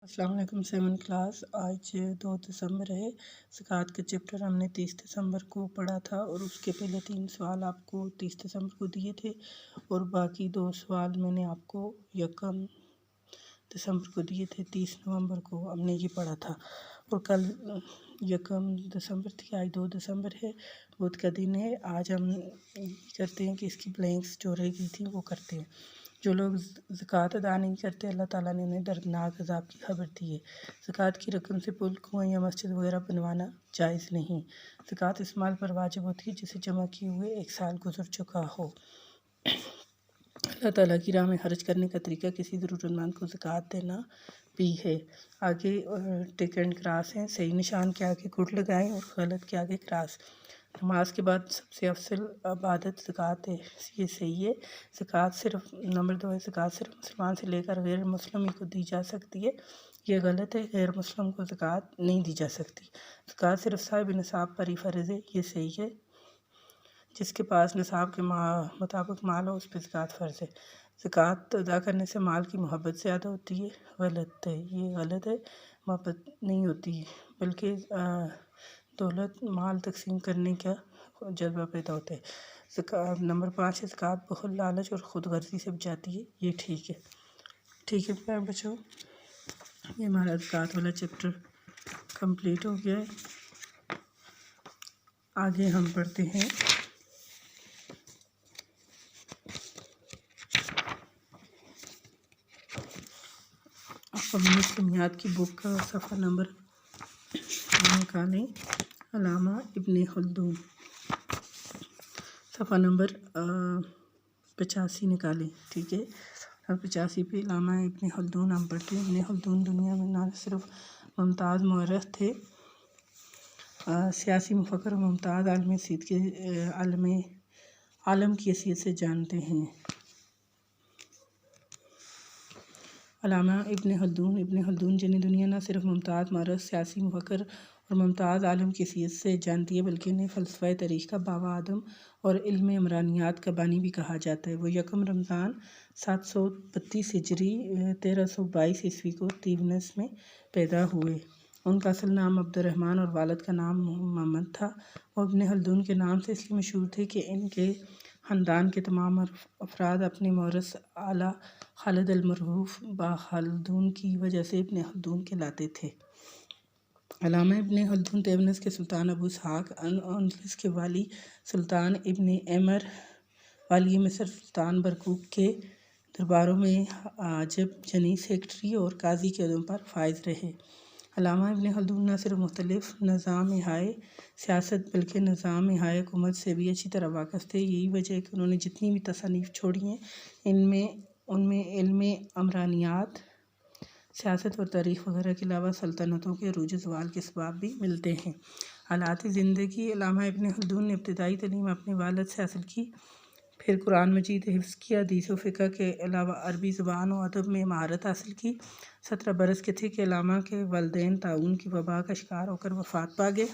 السلام علیکم 7 کلاس۔ آج 2 دسمبر ہے۔ زکوٰۃ کا چیپٹر ہم نے 30 دسمبر کو پڑھا تھا اور اس کے پہلے 3 سوال آپ کو 30 دسمبر کو دیے تھے اور باقی 2 سوال میں نے آپ کو 1 دسمبر کو دیے تھے۔ 30 نومبر کو ہم نے یہ پڑھا تھا اور کل 1 دسمبر تھی، آج 2 دسمبر ہے، بدھ کا دن ہے۔ آج ہم کرتے ہیں کہ اس کی بلینکس جو رہ گئی تھیں وہ کرتے ہیں۔ جو لوگ زکوٰۃ ادا نہیں کرتے، اللہ تعالیٰ نے انہیں دردناک عذاب کی خبر دی ہے۔ زکوٰۃ کی رقم سے پل، کنواں یا مسجد وغیرہ بنوانا جائز نہیں۔ زکوٰۃ اس مال پر واجب ہوتی ہے جسے جمع کیے ہوئے 1 سال گزر چکا ہو۔ اللہ تعالیٰ کی راہ میں خرچ کرنے کا طریقہ کسی ضرورت مند کو زکوٰۃ دینا بھی ہے۔ آگے ٹک اینڈ کراس ہیں، صحیح نشان کے آگے گھٹ لگائیں اور غلط کے آگے کراس۔ نماز کے بعد سب سے افضل عبادت زکوٰۃ ہے، یہ صحیح ہے۔ زکوٰۃ صرف نمبر 2 ہے، زکوٰۃ صرف مسلمان سے لے کر غیر مسلم ہی کو دی جا سکتی ہے، یہ غلط ہے۔ غیر مسلم کو زکوٰۃ نہیں دی جا سکتی۔ زکوٰۃ صرف صاحب نصاب پر ہی فرض ہے، یہ صحیح ہے۔ جس کے پاس نصاب کے مطابق مال ہو اس پہ زکوٰۃ فرض ہے۔ زکوٰۃ ادا کرنے سے مال کی محبت زیادہ ہوتی ہے، غلط ہے، یہ غلط ہے۔ محبت نہیں ہوتی بلکہ دولت مال تقسیم کرنے کا جذبہ پیدا ہوتا ہے۔ نمبر 5 ہے، زکوٰۃ بخل، لالچ اور خود غرضی سے بچاتی ہے، یہ ٹھیک ہے۔ ٹھیک ہے پیارے بچوں، یہ ہمارا زکوٰۃ والا چیپٹر کمپلیٹ ہو گیا ہے۔ آگے ہم پڑھتے ہیں اپنی اسلامیات کی بک کا صفحہ نمبر نکالیں۔ علامہ ابن خلدون، صفحہ نمبر 85 نکالیں، ٹھیک ہے۔ 85 پہ علامہ ابن خلدون ہم پڑھتے ہیں۔ ابن خلدون دنیا میں نہ صرف ممتاز مورخ تھے، سیاسی مفکر اور ممتاز عالم کی حیثیت سے جانتے ہیں۔ علامہ ابن خلدون جنہیں دنیا نہ صرف ممتاز مورخ، سیاسی مفکر اور ممتاز عالم کی حیثیت سے جانتی ہے بلکہ انہیں فلسفہ تاریخ کا بابا آدم اور علم عمرانیات کا بانی بھی کہا جاتا ہے۔ وہ 1 رمضان 732 ہجری 1322 عیسوی کو تیونس میں پیدا ہوئے۔ ان کا اصل نام عبد الرحمن اور والد کا نام محمد تھا۔ وہ ابن خلدون کے نام سے اس لیے مشہور تھے کہ ان کے خاندان کے تمام افراد اپنے مورث اعلیٰ خالد المعروف با خلدون کی وجہ سے ابن خلدون کہلاتے تھے۔ علامہ ابن خلدون تیونس کے سلطان ابو اسحاق، اندلس کے والی سلطان ابن عمر، والی مصر سلطان برقوق کے درباروں میں حاجب، جنی، سیکرٹری اور قاضی کے عہدوں پر فائز رہے۔ علامہ ابن خلدون نہ صرف مختلف نظام سیاست بلکہ نظام حکومت سے بھی اچھی طرح واقف تھے۔ یہی وجہ ہے کہ انہوں نے جتنی بھی تصانیف چھوڑی ہیں ان میں علم عمرانیات، سیاست اور تاریخ وغیرہ کے علاوہ سلطنتوں کے عروج و زوال کے اسباب بھی ملتے ہیں۔ حالات زندگی: علامہ ابن خلدون نے ابتدائی تعلیم اپنے والد سے حاصل کی، پھر قرآن مجید حفظ کیا، حدیث و فقہ کے علاوہ عربی زبان و ادب میں مہارت حاصل کی۔ 17 برس کے تھے کہ علامہ کے والدین طاعون کی وبا کا شکار ہو کر وفات پا گئے۔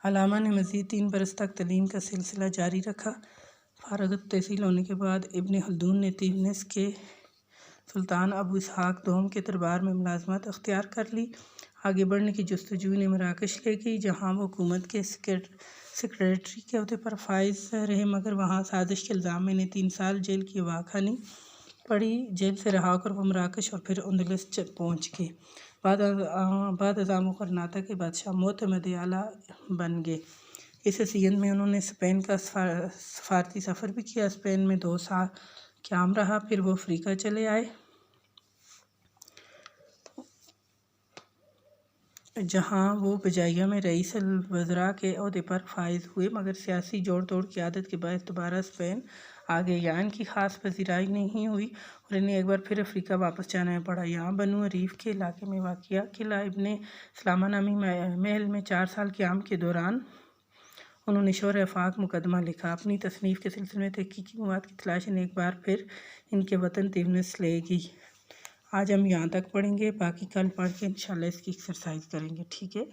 علامہ نے مزید 3 برس تک تعلیم کا سلسلہ جاری رکھا۔ فارغ التحصیل ہونے کے بعد ابن خلدون نے تیونس کے سلطان ابو اسحاق دوم کے دربار میں ملازمت اختیار کر لی۔ آگے بڑھنے کی جستجو انہیں مراکش لے گئی، جہاں وہ حکومت کے سیکریٹری کے عہدے پر فائز رہے، مگر وہاں سازش کے الزام میں انہیں 3 سال جیل کی ہوا کھانی پڑی۔ جیل سے رہا ہو کر وہ مراکش اور پھر اندلس پہنچ گئے۔ بعد ازاں وہ غرناطہ کے بادشاہ معتمد اعلیٰ بن گئے۔ اس حیثیت میں انہوں نے اسپین کا سفارتی سفر بھی کیا۔ اسپین میں 2 سال قیام رہا، پھر وہ افریقہ چلے آئے، جہاں وہ بجائیہ میں رئیس الوزراء کے عہدے پر فائز ہوئے، مگر سیاسی جوڑ توڑ کی عادت کے باعث دوبارہ اسپین آ گئے۔ یہاں ان کی خاص پذیرائی نہیں ہوئی اور انہیں ایک بار پھر افریقہ واپس جانا پڑا۔ یہاں بنو عریف کے علاقے میں واقع قلعہ ابن سلامہ نامی محل میں 4 سال قیام کے دوران انہوں نے شرح آفاق مقدمہ لکھا۔ اپنی تصنیف کے سلسلے میں تحقیقی مواد کی تلاش انہیں ایک بار پھر ان کے وطن تیونس لے گئی۔ آج ہم یہاں تک پڑھیں گے، باقی کل پڑھ کے انشاءاللہ اس کی ایکسرسائز کریں گے، ٹھیک ہے۔